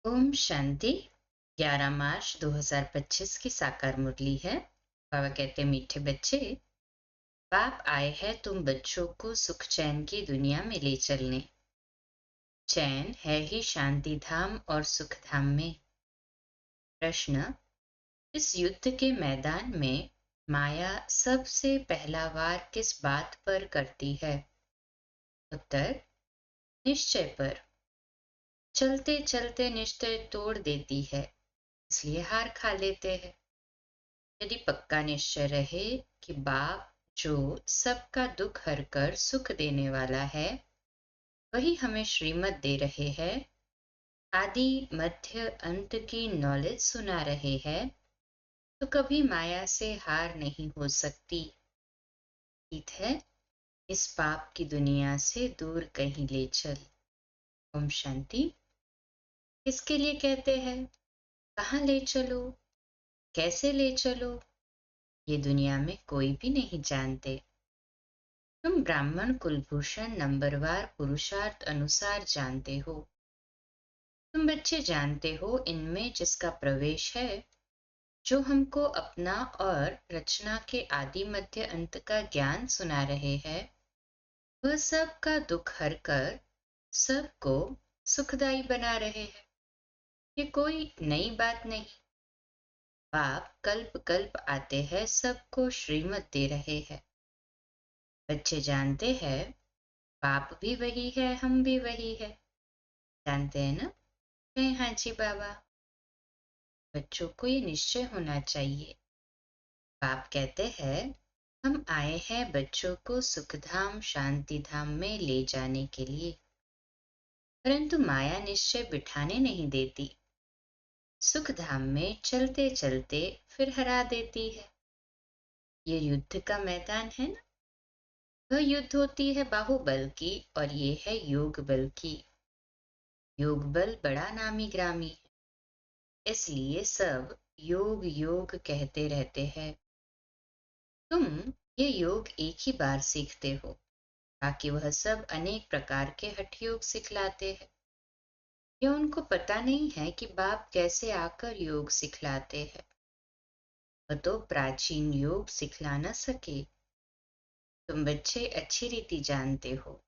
ओम शांति। 11 मार्च 2025 की साकार मुरली है। बाबा कहते मीठे बच्चे, बाप आए हैं तुम बच्चों को सुख चैन की दुनिया में ले चलने। चैन है ही शांति धाम और सुख धाम में। प्रश्न, इस युद्ध के मैदान में माया सबसे पहला वार किस बात पर करती है? उत्तर, निश्चय पर। चलते चलते निश्चय तोड़ देती है, इसलिए हार खा लेते हैं। यदि पक्का निश्चय रहे कि बाप जो सबका दुख हरकर सुख देने वाला है, वही हमें श्रीमत दे रहे हैं, आदि मध्य अंत की नॉलेज सुना रहे हैं, तो कभी माया से हार नहीं हो सकती। ठीक है, इस पाप की दुनिया से दूर कहीं ले चल। ओम शांति। किसके लिए कहते हैं? कहाँ ले चलो, कैसे ले चलो, ये दुनिया में कोई भी नहीं जानते। तुम ब्राह्मण कुलभूषण नंबरवार पुरुषार्थ अनुसार जानते हो। तुम बच्चे जानते हो इनमें जिसका प्रवेश है, जो हमको अपना और रचना के आदि मध्य अंत का ज्ञान सुना रहे हैं, वह सबका दुख हरकर सबको सुखदाई बना रहे हैं। ये कोई नई बात नहीं। बाप कल्प कल्प आते हैं, सबको श्रीमत दे रहे हैं। बच्चे जानते हैं बाप भी वही है, हम भी वही है। जानते हैं ना? नहीं, हाँ जी बाबा। बच्चों को ये निश्चय होना चाहिए। बाप कहते हैं हम आए हैं बच्चों को सुखधाम शांति धाम में ले जाने के लिए, परंतु माया निश्चय बिठाने नहीं देती। सुख धाम में चलते चलते फिर हरा देती है। ये युद्ध का मैदान है ना। वह युद्ध होती है बाहुबल की और ये है योग बल की। योग बल बड़ा नामी ग्रामी है, इसलिए सब योग योग कहते रहते हैं। तुम ये योग एक ही बार सीखते हो, ताकि वह सब अनेक प्रकार के हठ योग सिखलाते हैं। यह उनको पता नहीं है कि बाप कैसे आकर योग सिखलाते हैं। वह तो प्राचीन योग सिखला न सके। तुम बच्चे अच्छी रीति जानते हो,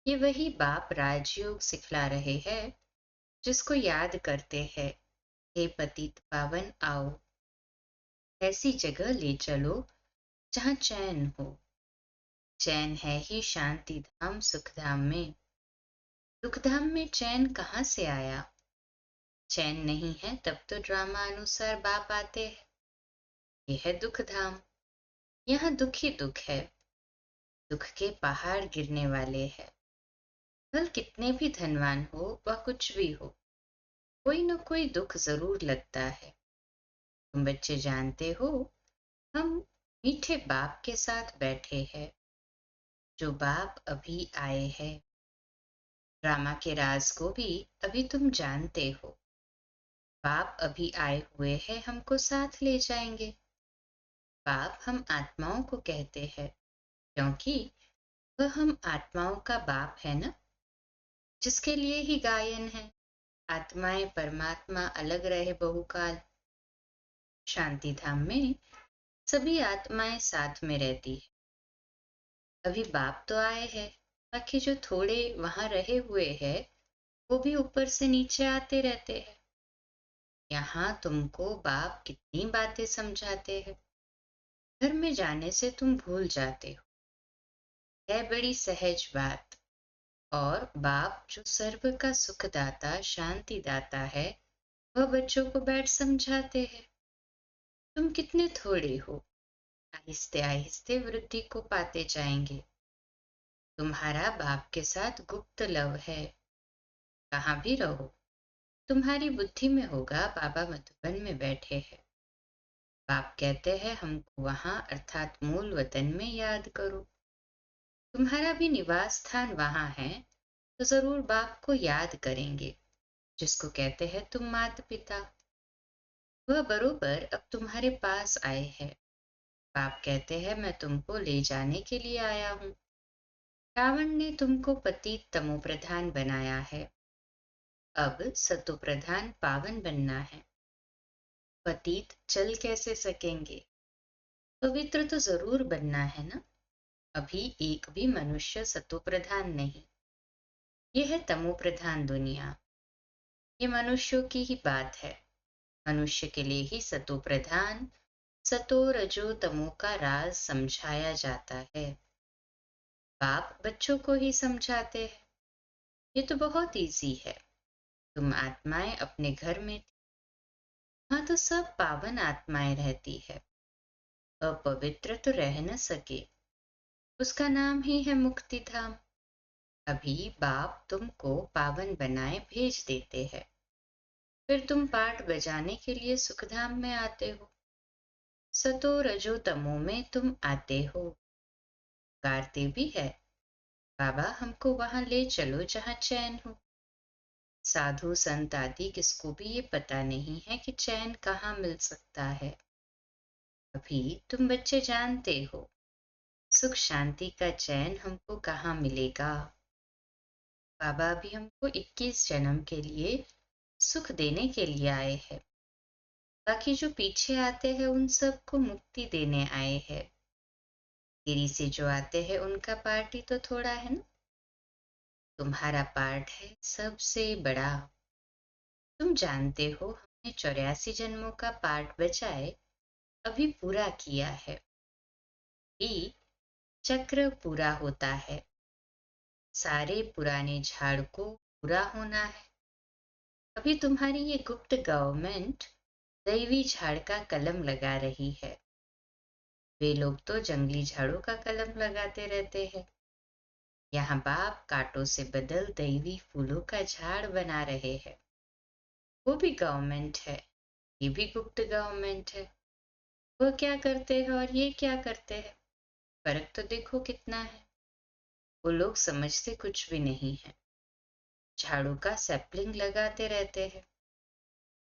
ये वही बाप राजयोग सिखला रहे हैं, जिसको याद करते हैं, हे पतित पावन आओ, ऐसी जगह ले चलो जहाँ चैन हो। चैन है ही शांति धाम सुख धाम में। दुख धाम में चैन कहाँ से आया? चैन नहीं है तब तो ड्रामा अनुसार बाप आते हैं। यह है दुख धाम, यहाँ दुख ही दुख है। दुख के पहाड़ गिरने वाले हैं। भल कितने भी धनवान हो व कुछ भी हो, कोई न कोई दुख जरूर लगता है। तुम बच्चे जानते हो हम मीठे बाप के साथ बैठे हैं, जो बाप अभी आए हैं। ड्रामा के राज को भी अभी तुम जानते हो। बाप अभी आए हुए हैं, हमको साथ ले जाएंगे। बाप हम आत्माओं को कहते हैं, क्योंकि वह हम आत्माओं का बाप है ना, जिसके लिए ही गायन है, आत्माएं परमात्मा अलग रहे बहुकाल। शांति धाम में सभी आत्माएं साथ में रहती है। अभी बाप तो आए हैं, बाकी जो थोड़े वहां रहे हुए हैं, वो भी ऊपर से नीचे आते रहते हैं। यहाँ तुमको बाप कितनी बातें समझाते हैं, घर में जाने से तुम भूल जाते हो। है बड़ी सहज बात। और बाप जो सर्व का सुखदाता शांति दाता है, वह बच्चों को बैठ समझाते हैं। तुम कितने थोड़े हो, आहिस्ते आहिस्ते वृद्धि को पाते जाएंगे। तुम्हारा बाप के साथ गुप्त लव है। कहाँ भी रहो, तुम्हारी बुद्धि में होगा बाबा मधुबन में बैठे हैं। बाप कहते हैं हमको वहां अर्थात मूल वतन में याद करो। तुम्हारा भी निवास स्थान वहां है, तो जरूर बाप को याद करेंगे, जिसको कहते हैं तुम माता पिता। वह बरोबर अब तुम्हारे पास आए हैं। बाप कहते हैं मैं तुमको ले जाने के लिए आया हूँ। रावण ने तुमको पतित तमो प्रधान बनाया है, अब सतो प्रधान पावन बनना है। पतित चल कैसे सकेंगे? पवित्र तो जरूर बनना है ना। अभी एक भी मनुष्य सतो प्रधान नहीं। यह है तमो प्रधान दुनिया। ये मनुष्यों की ही बात है। मनुष्य के लिए ही सतो प्रधान, सतो रजो तमो का राज समझाया जाता है। बाप बच्चों को ही समझाते हैं। ये तो बहुत इजी है। तुम आत्माएं अपने घर में थी, वहां तो सब पावन आत्माएं रहती है। अपवित्र तो रह न सके। उसका नाम ही है मुक्ति धाम। अभी बाप तुमको पावन बनाए भेज देते हैं, फिर तुम पाठ बजाने के लिए सुखधाम में आते हो। सतो रजो तमो में तुम आते हो। गाते भी है, बाबा हमको वहां ले चलो जहां चैन हो। साधु संत आदि किसको भी ये पता नहीं है कि चैन कहाँ मिल सकता है। अभी तुम बच्चे जानते हो सुख शांति का चैन हमको कहाँ मिलेगा। बाबा भी हमको 21 जन्म के लिए सुख देने के लिए आए हैं। बाकी जो पीछे आते हैं उन सबको मुक्ति देने आए हैं। गिरी से जो आते हैं उनका पार्ट ही तो थोड़ा है ना। तुम्हारा पार्ट है सबसे बड़ा। तुम जानते हो हमने 84 जन्मों का पार्ट बचाए अभी पूरा किया है। भी चक्र पूरा होता है। सारे पुराने झाड़ को पूरा होना है। अभी तुम्हारी ये गुप्त गवर्नमेंट दैवी झाड़ का कलम लगा रही है। वे लोग तो जंगली झाड़ों का कलम लगाते रहते हैं। यहाँ बाप कांटों से बदल दैवी फूलों का झाड़ बना रहे हैं। वो भी गवर्नमेंट है, ये भी गुप्त गवर्नमेंट है। वो क्या करते हैं और ये क्या करते हैं, फर्क तो देखो कितना है। वो लोग समझते कुछ भी नहीं है। झाड़ू का सैपलिंग लगाते रहते हैं।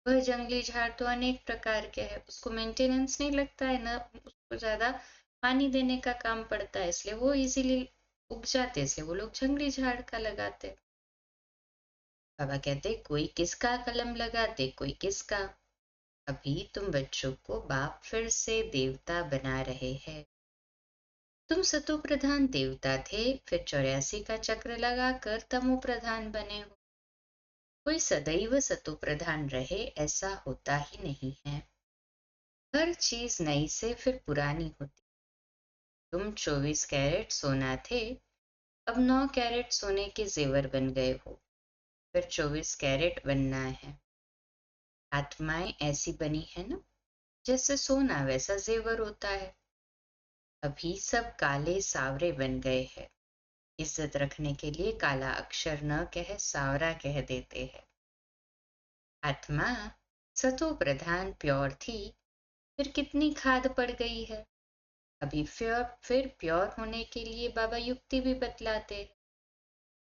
वह जंगली झाड़ तो अनेक प्रकार के हैं, उसको मेंटेनेंस नहीं लगता है ना, उसको ज्यादा पानी देने का काम पड़ता है, इसलिए वो इजीली उग जाते, इसलिए वो लोग जंगली झाड़ का लगाते हैं। बाबा कहते कोई किसका कलम लगाते, कोई किसका। अभी तुम बच्चों को बाप फिर से देवता बना रहे हैं। तुम सतो प्रधान देवता थे, फिर 84 का चक्र लगाकर तमो प्रधान बने हो। कोई सदैव सतो प्रधान रहे ऐसा होता ही नहीं है। हर चीज नई से फिर पुरानी होती। तुम 24 कैरेट सोना थे, अब 9 कैरेट सोने के जेवर बन गए हो, फिर 24 कैरेट बनना है। आत्माएं ऐसी बनी है ना, जैसे सोना वैसा जेवर होता है। अभी सब काले सावरे बन गए हैं। इज्जत रखने के लिए काला अक्षर न कह सावरा कह देते हैं। आत्मा सतो प्रधान प्योर थी, फिर कितनी खाद पड़ गई है। अभी फिर प्योर होने के लिए बाबा युक्ति भी बतलाते।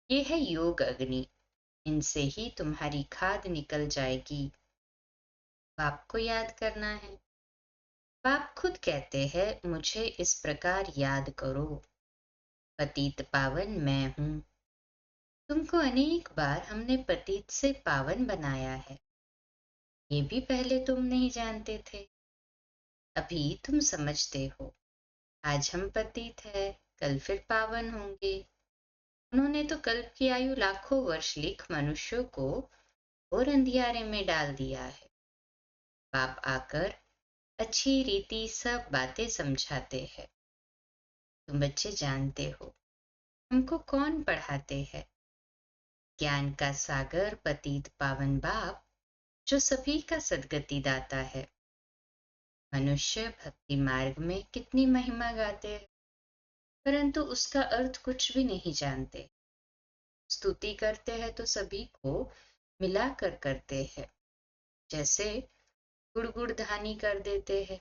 ये है योग अग्नि, इनसे ही तुम्हारी खाद निकल जाएगी। बाप को याद करना है। बाप खुद कहते हैं मुझे इस प्रकार याद करो। पतित पावन मैं हूं। तुमको अनेक बार हमने पतित से पावन बनाया है, ये भी पहले तुम नहीं जानते थे। अभी तुम समझते हो। आज हम पतित है, कल फिर पावन होंगे। उन्होंने तो कल्प की आयु लाखों वर्ष लिख मनुष्यों को और अंधियारे में डाल दिया है। बाप आकर अच्छी रीति सब बातें समझाते हैं। तुम बच्चे जानते हो हमको कौन पढ़ाते हैं। ज्ञान का सागर पतित पावन बाप, जो सभी का सदगति दाता है। मनुष्य भक्ति मार्ग में कितनी महिमा गाते हैं, परंतु उसका अर्थ कुछ भी नहीं जानते। स्तुति करते हैं तो सभी को मिलाकर करते हैं, जैसे गुड़ गुड़ धानी कर देते हैं।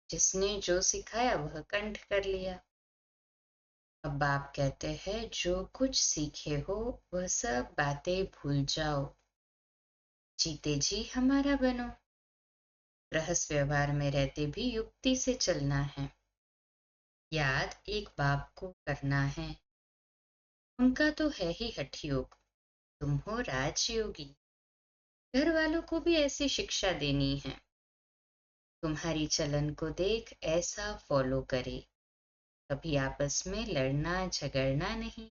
जिसने जो सिखाया वह कंठ कर लिया। अब बाप कहते हैं जो कुछ सीखे हो वह सब बातें भूल जाओ, जीते जी हमारा बनो। गृहस्थ व्यवहार में रहते भी युक्ति से चलना है। याद एक बाप को करना है। उनका तो है ही हठ योग, तुम हो राजयोगी। घर वालों को भी ऐसी शिक्षा देनी है। तुम्हारी चलन को देख ऐसा फॉलो करे। कभी आपस में लड़ना झगड़ना नहीं।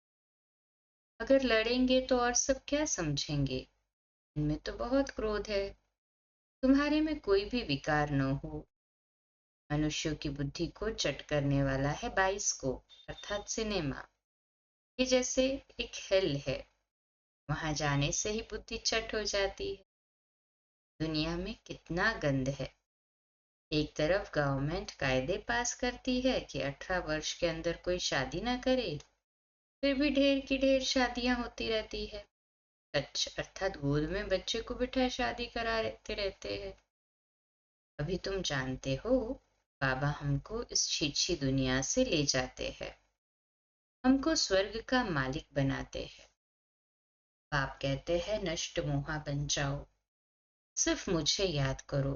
अगर लड़ेंगे तो और सब क्या समझेंगे। इनमें तो बहुत क्रोध है। तुम्हारे में कोई भी विकार न हो। मनुष्यों की बुद्धि को चट करने वाला है बाइस्कोप अर्थात सिनेमा। ये जैसे एक हेल है। वहां जाने से ही बुद्धि चट हो जाती है। दुनिया में कितना गंद है। एक तरफ गवर्नमेंट कायदे पास करती है कि 18 वर्ष के अंदर कोई शादी ना करे, फिर भी ढेर की ढेर शादियां होती रहती है। सच अर्थात गोद में बच्चे को बिठा शादी कराते रहते हैं। अभी तुम जानते हो, बाबा हमको इस छीछी दुनिया से ले जाते हैं। हमको स्वर्ग का मालिक बनाते हैं। बाप कहते हैं नष्ट मोहा बन जाओ। सिर्फ मुझे याद करो।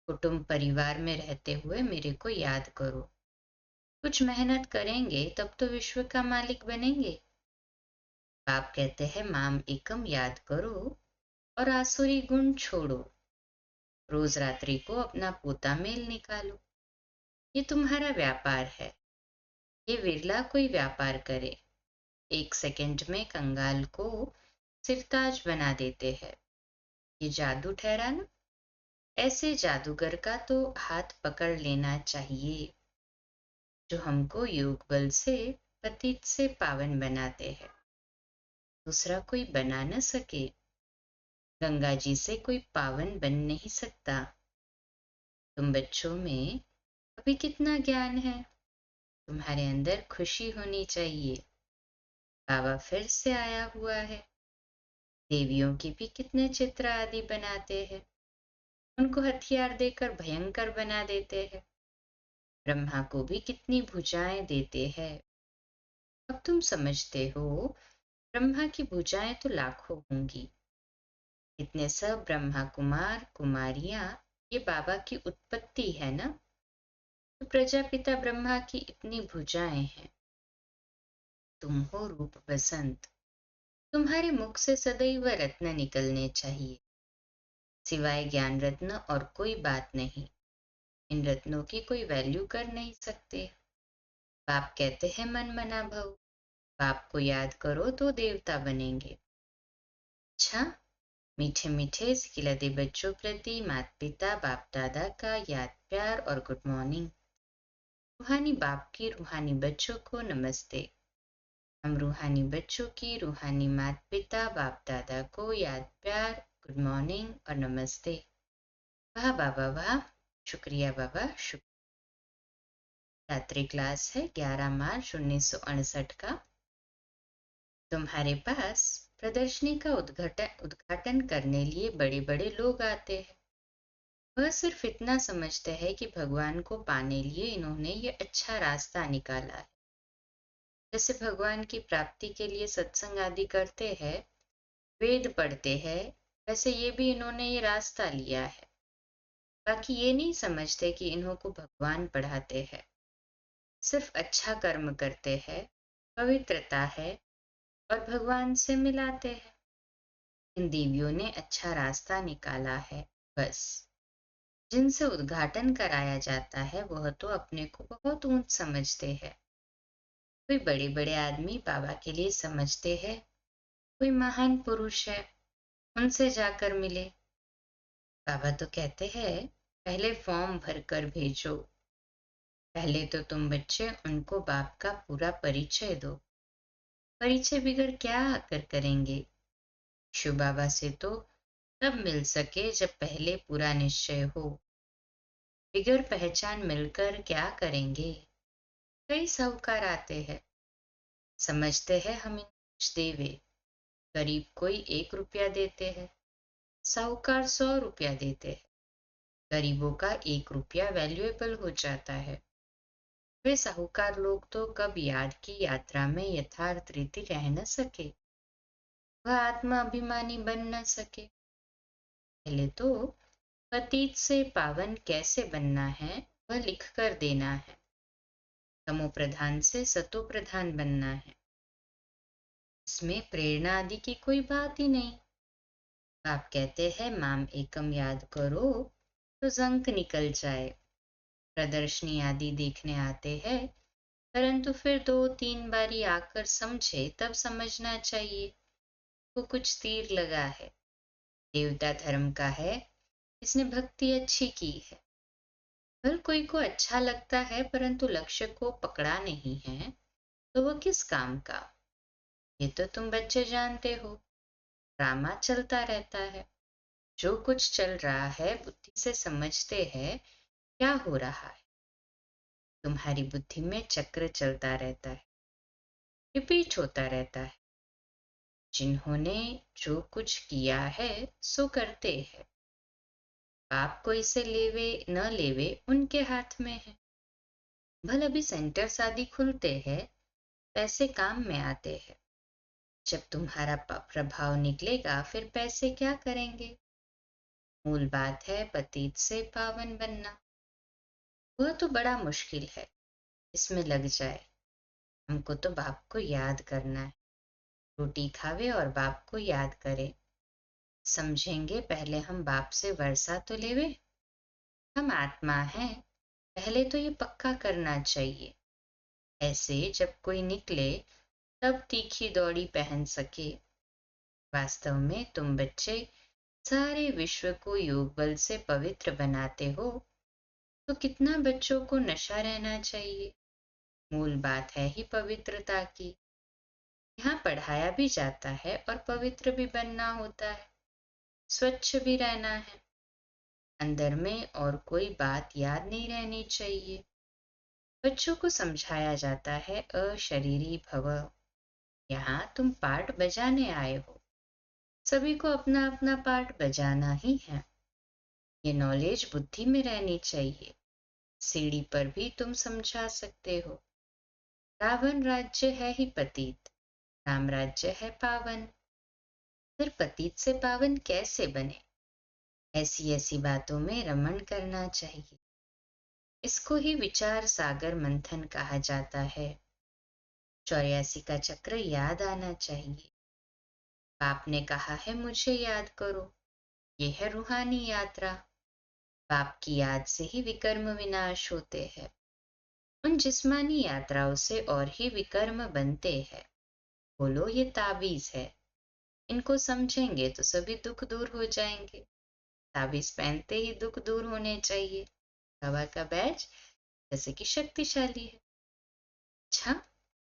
कुटुंब परिवार में रहते हुए मेरे को याद करो। कुछ मेहनत करेंगे तब तो विश्व का मालिक बनेंगे। बाप कहते हैं माम एकम याद करो और आसुरी गुण छोड़ो। रोज रात्रि को अपना पोता मेल निकालो। ये तुम्हारा व्यापार है। ये विरला कोई व्यापार करे। 1 सेकंड में कंगाल को सिरताज बना देते हैं। ये जादू ठहरा ना। ऐसे जादूगर का तो हाथ पकड़ लेना चाहिए जो हमको योग बल से पतित से पावन बनाते हैं। दूसरा कोई बना न सके। गंगा जी से कोई पावन बन नहीं सकता। तुम बच्चों में अभी कितना ज्ञान है। तुम्हारे अंदर खुशी होनी चाहिए। बाबा फिर से आया हुआ है। देवियों की भी कितने चित्र आदि बनाते हैं। उनको हथियार देकर भयंकर बना देते हैं। ब्रह्मा को भी कितनी भुजाएं देते हैं। अब तुम समझते हो ब्रह्मा की भुजाएं तो लाखों होंगी। इतने सब ब्रह्मा कुमार कुमारियां ये बाबा की उत्पत्ति है ना। तो प्रजापिता ब्रह्मा की इतनी भुजाएं हैं। तुम हो रूप बसंत। तुम्हारे मुख से सदैव रत्न निकलने चाहिए। सिवाय ज्ञान रत्न और कोई बात नहीं। इन रत्नों की कोई वैल्यू कर नहीं सकते। बाप कहते हैं मन मना भव। बाप को याद करो तो देवता बनेंगे। अच्छा, मीठे मीठे सिखिलते बच्चों प्रति माता पिता बाप दादा का याद प्यार और गुड मॉर्निंग। रूहानी बाप की रूहानी बच्चों को नमस्ते। हम रूहानी बच्चों की रूहानी माता पिता बाप दादा को याद प्यार गुड मॉर्निंग और नमस्ते। वाह बाबा वाह। शुक्रिया बाबा शुक्रिया। रात्रि क्लास है 11 मार्च 1968 का। तुम्हारे पास प्रदर्शनी का उद्घाटन करने लिए बड़े बड़े लोग आते हैं। वह सिर्फ इतना समझते हैं कि भगवान को पाने लिए इन्होंने ये अच्छा रास्ता निकाला है। जैसे भगवान की प्राप्ति के लिए सत्संग आदि करते हैं, वेद पढ़ते हैं, वैसे ये भी इन्होंने ये रास्ता लिया है। बाकी ये नहीं समझते कि इन्हों को भगवान पढ़ाते हैं। सिर्फ अच्छा कर्म करते हैं, पवित्रता है और भगवान से मिलाते हैं। इन देवियों ने अच्छा रास्ता निकाला है। बस जिनसे उद्घाटन कराया जाता है वह तो अपने को बहुत ऊंच समझते हैं। कोई बड़े बड़े आदमी बाबा के लिए समझते हैं कोई महान पुरुष है, उनसे जाकर मिले। बाबा तो कहते हैं पहले फॉर्म भर कर भेजो। पहले तो तुम बच्चे उनको बाप का पूरा परिचय दो। परिचय बिगड़ क्या आकर करेंगे। शिव बाबा से तो तब मिल सके जब पहले पूरा निश्चय हो। बिगड़ पहचान मिलकर क्या करेंगे। कई साहूकार आते हैं, समझते हैं हम कुछ देवे। गरीब कोई 1 रुपया देते हैं, साहूकार 100 रुपया देते हैं। गरीबों का 1 रुपया वैल्यूएबल हो जाता है। वे साहूकार लोग तो कब याद की यात्रा में यथार्थ रीति रह न सके। वह आत्मा अभिमानी बन न सके। पहले तो पतित से पावन कैसे बनना है वह लिख कर देना है। तमो प्रधान से सतो प्रधान बनना है। इसमें प्रेरणा आदि की कोई बात ही नहीं। आप कहते हैं माम एकम याद करो तो जंक निकल जाए। प्रदर्शनी आदि देखने आते हैं, परंतु फिर 2-3 बारी आकर समझे तब समझना चाहिए वो कुछ तीर लगा है। देवता धर्म का है, इसने भक्ति अच्छी की है। हर कोई को अच्छा लगता है परंतु लक्ष्य को पकड़ा नहीं है तो वो किस काम का। ये तो तुम बच्चे जानते हो, ड्रामा चलता रहता है। जो कुछ चल रहा है बुद्धि से समझते हैं क्या हो रहा है। तुम्हारी बुद्धि में चक्र चलता रहता है, रिपीट होता रहता है। जिन्होंने जो कुछ किया है सो करते हैं। पाप कोई से लेवे न लेवे उनके हाथ में है। भले अभी सेंटर्स आदि खुलते हैं, पैसे काम में आते हैं। जब तुम्हारा प्रभाव निकलेगा फिर पैसे क्या करेंगे। मूल बात है पतित से पावन बनना। वह तो बड़ा मुश्किल है, इसमें लग जाए। हमको तो बाप को याद करना है। रोटी खावे और बाप को याद करे। समझेंगे पहले हम बाप से वर्षा तो लेवे। हम आत्मा हैं, पहले तो ये पक्का करना चाहिए। ऐसे जब कोई निकले तब तीखी दौड़ी पहन सके। वास्तव में तुम बच्चे सारे विश्व को योग बल से पवित्र बनाते हो, तो कितना बच्चों को नशा रहना चाहिए। मूल बात है ही पवित्रता की। यहाँ पढ़ाया भी जाता है और पवित्र भी बनना होता है, स्वच्छ भी रहना है। अंदर में और कोई बात याद नहीं रहनी चाहिए। बच्चों को समझाया जाता है अशरीरी भव। यहाँ तुम पार्ट बजाने आए हो, सभी को अपना अपना पार्ट बजाना ही है। ये नॉलेज बुद्धि में रहनी चाहिए। सीढ़ी पर भी तुम समझा सकते हो। रावण राज्य है ही पतित, राम राज्य है पावन। फिर पतित से पावन कैसे बने, ऐसी ऐसी बातों में रमण करना चाहिए। इसको ही विचार सागर मंथन कहा जाता है। 84 का चक्र याद आना चाहिए। बाप ने कहा है मुझे याद करो, ये है रूहानी यात्रा। बाप की याद से ही विकर्म विनाश होते हैं। उन जिस्मानी यात्राओं से और ही विकर्म बनते हैं। बोलो ये ताबीज है, इनको समझेंगे तो सभी दुख दूर हो जाएंगे। ताबीज पहनते ही दुख दूर होने चाहिए। हवा का बैज जैसे कि शक्तिशाली है। अच्छा,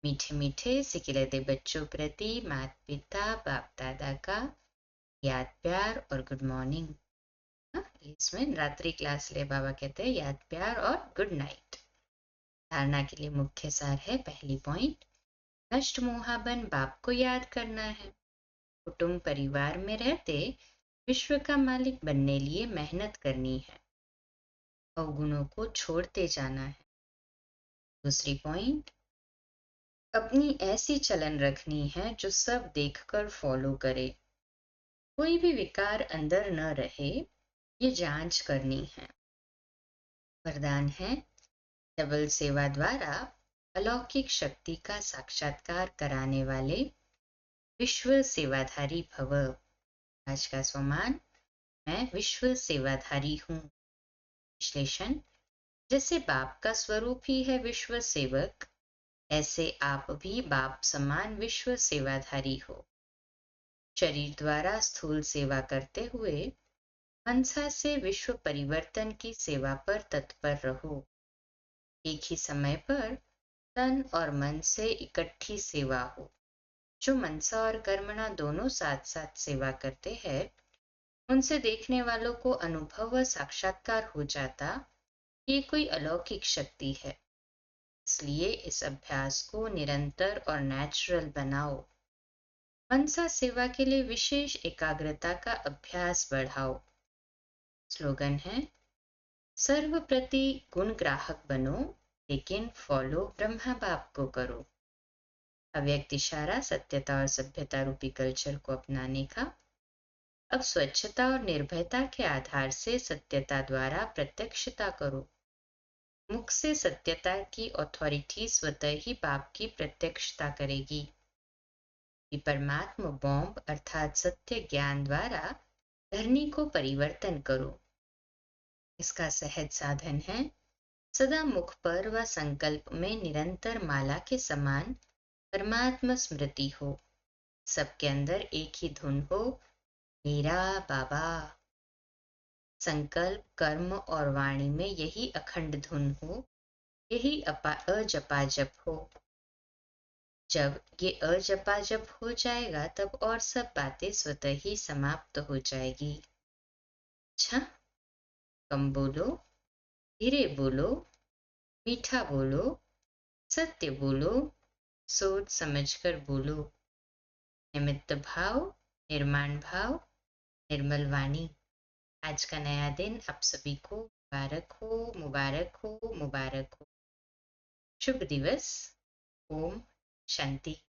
मीठे मीठे सिकिलते बच्चों प्रति माता पिता बाप दादा का याद प्यार और गुड मॉर्निंग। इसमें रात्रि क्लास ले बाबा कहते हैं याद प्यार और गुड नाइट। धारणा के लिए मुख्य सार है। पहली पॉइंट, नष्ट मोहाबन बाप को याद करना है। कुटुंब परिवार में रहते विश्व का मालिक बनने लिए मेहनत करनी है। अवगुणों को छोड़ते जाना है। दूसरी पॉइंट, अपनी ऐसी चलन रखनी है जो सब देखकर फॉलो करे। कोई भी विकार अंदर न रहे, ये जांच करनी है। वरदान है डबल सेवा द्वारा अलौकिक शक्ति का साक्षात्कार कराने वाले विश्व सेवाधारी भव। आज का स्वमान, मैं विश्व सेवाधारी हूँ। विश्लेषण, जैसे बाप का स्वरूप ही है विश्व सेवक, ऐसे आप भी बाप समान विश्व सेवाधारी हो। शरीर द्वारा स्थूल सेवा करते हुए मनसा से विश्व परिवर्तन की सेवा पर तत्पर रहो। एक ही समय पर तन और मन से इकट्ठी सेवा हो। जो मनसा और कर्मणा दोनों साथ साथ सेवा करते हैं, उनसे देखने वालों को अनुभव व साक्षात्कार हो जाता ये कोई अलौकिक शक्ति है। इसलिए इस अभ्यास को निरंतर और नेचुरल बनाओ। मनसा सेवा के लिए विशेष एकाग्रता का अभ्यास बढ़ाओ। स्लोगन है, सर्व प्रति गुण ग्राहक बनो, लेकिन फॉलो ब्रह्मा बाप को करो। अव्यक्त इशारा सत्यता और सभ्यता रूपी कल्चर को अपनाने का। अब स्वच्छता और निर्भयता के आधार से सत्यता द्वारा प्रत्यक्षता करो। मुख से सत्यता की अथॉरिटी स्वतः ही बाप की प्रत्यक्षता करेगी। कि परमात्मा बॉम्ब अर्थात सत्य ज्ञान द्वारा धरनी को परिवर्तन करो। इसका सहज साधन है सदा मुख पर व संकल्प में निरंतर माला के समान परमात्मा स्मृति हो। सबके अंदर एक ही धुन हो, मेरा बाबा। संकल्प, कर्म और वाणी में यही अखंड धुन हो, यही अजपा जप हो। जब ये अजपा जप हो जाएगा तब और सब बातें स्वतः ही समाप्त हो जाएगी। अच्छा, कम बोलो, धीरे बोलो, मीठा बोलो, सत्य बोलो, सोच समझकर बोलो। निमित्त भाव, निर्माण भाव, निर्मल वाणी। आज का नया दिन आप सभी को मुबारक हो, मुबारक हो, मुबारक हो। शुभ दिवस। ओम शांति।